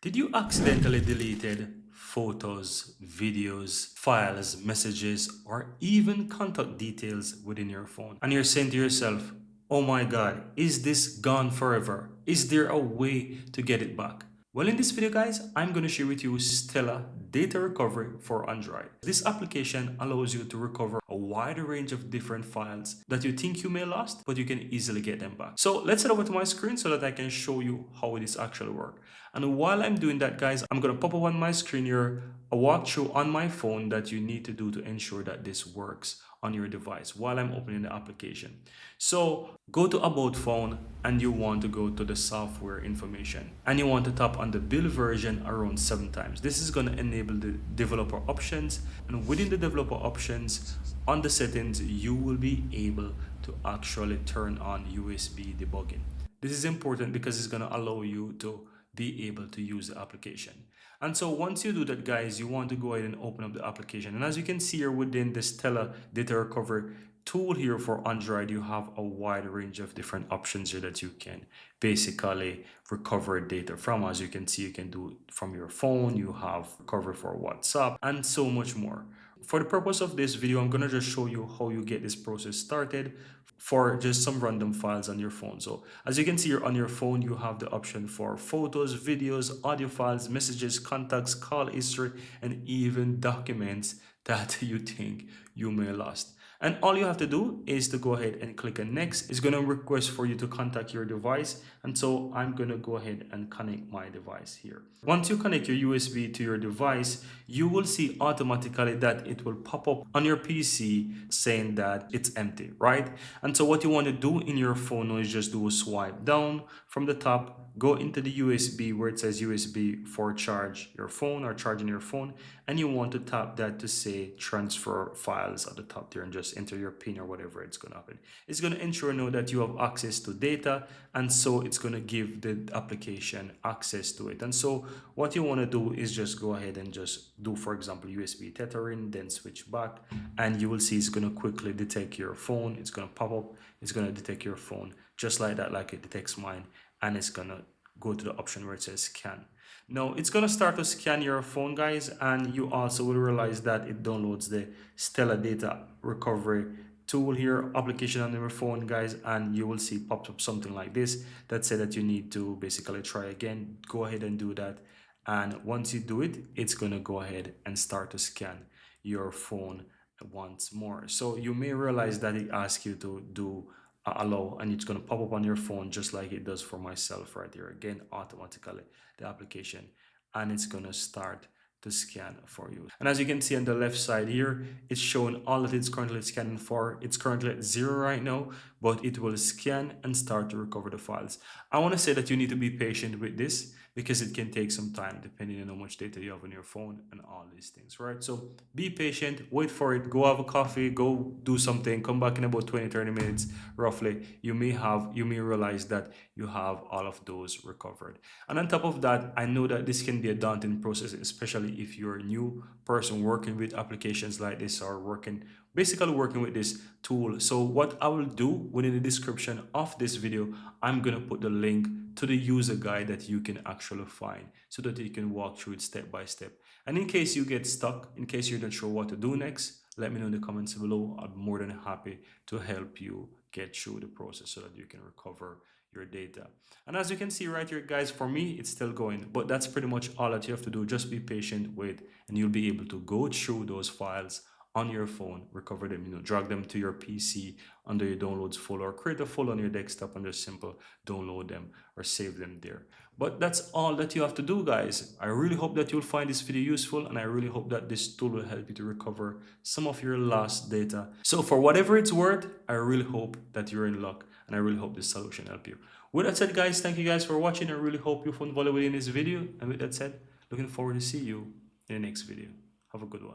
Did you accidentally deleted photos, videos, files, messages, or even contact details within your phone? And you're saying to yourself, oh my God, is this gone forever? Is there a way to get it back? Well, in this video, guys, I'm going to share with you Stella Data Recovery for Android. This application allows you to recover a wide range of different files that you think you may lost, but you can easily get them back. So let's head over to my screen so that I can show you how this actually works. And while I'm doing that, guys, I'm going to pop up on my screen here a walkthrough on my phone that you need to do to ensure that this works on your device while I'm opening the application. So go to About Phone and you want to go to the software information and you want to tap on the build version around 7 times. This is going to enable the developer options, and within the developer options on the settings you will be able to actually turn on USB debugging. This is important because it's going to allow you to be able to use the application. And so once you do that, guys, you want to go ahead and open up the application. And as you can see here within the Stella Data Recovery tool here for Android, you have a wide range of different options here that you can basically recover data from. As you can see, you can do it from your phone, you have recovery for WhatsApp, and so much more. For the purpose of this video, I'm going to just show you how you get this process started for just some random files on your phone. So as you can see here on your phone, you have the option for photos, videos, audio files, messages, contacts, call history, and even documents that you think you may lost. And all you have to do is to go ahead and click on next. It's going to request for you to contact your device. And so I'm going to go ahead and connect my device here. Once you connect your USB to your device, you will see automatically that it will pop up on your PC saying that it's empty, right? And so what you want to do in your phone is just do a swipe down from the top, go into the USB where it says USB for charge your phone or charging your phone, and you want to tap that to say transfer files at the top there and just enter your pin or whatever it's going to happen. It's going to ensure now that you have access to data, and so it's going to give the application access to it. And so what you want to do is just go ahead and just do, for example, USB tethering, then switch back, and you will see it's going to quickly detect your phone. It's going to pop up, it's going to detect your phone just like that, like it detects mine, and it's going to go to the option where it says scan. Now it's going to start to scan your phone, guys, and you also will realize that it downloads the Stella Data Recovery tool here application on your phone, guys, and you will see popped up something like this that said that you need to basically try again. Go ahead and do that, and once you do it, it's going to go ahead and start to scan your phone once more. So you may realize that it asks you to do allow, and it's going to pop up on your phone just like it does for myself right here, again automatically, the application, and it's going to start to scan for you. And as you can see on the left side here, it's showing all that it's currently scanning for. It's currently at 0 right now, but it will scan and start to recover the files. I want to say that you need to be patient with this because it can take some time depending on how much data you have on your phone and all these things, right? So be patient, wait for it, go have a coffee, go do something, come back in about 20-30 minutes roughly. You may realize that you have all of those recovered. And on top of that, I know that this can be a daunting process, especially if you're a new person working with applications like this or basically working with this tool. So what I will do within the description of this video, I'm going to put the link to the user guide that you can actually find so that you can walk through it step by step. And in case you get stuck, in case you're not sure what to do next, let me know in the comments below. I'm more than happy to help you get through the process so that you can recover your data. And as you can see right here, guys, for me, it's still going, but that's pretty much all that you have to do. Just be patient with, and you'll be able to go through those files on your phone, recover them, drag them to your PC under your downloads folder, or create a folder on your desktop and just simple download them or save them there. But that's all that you have to do, guys. I really hope that you'll find this video useful, and I really hope that this tool will help you to recover some of your lost data. So for whatever it's worth, I really hope that you're in luck, and I really hope this solution help you. With that said, guys, thank you guys for watching. I really hope you found value in this video. And with that said, looking forward to see you in the next video. Have a good one.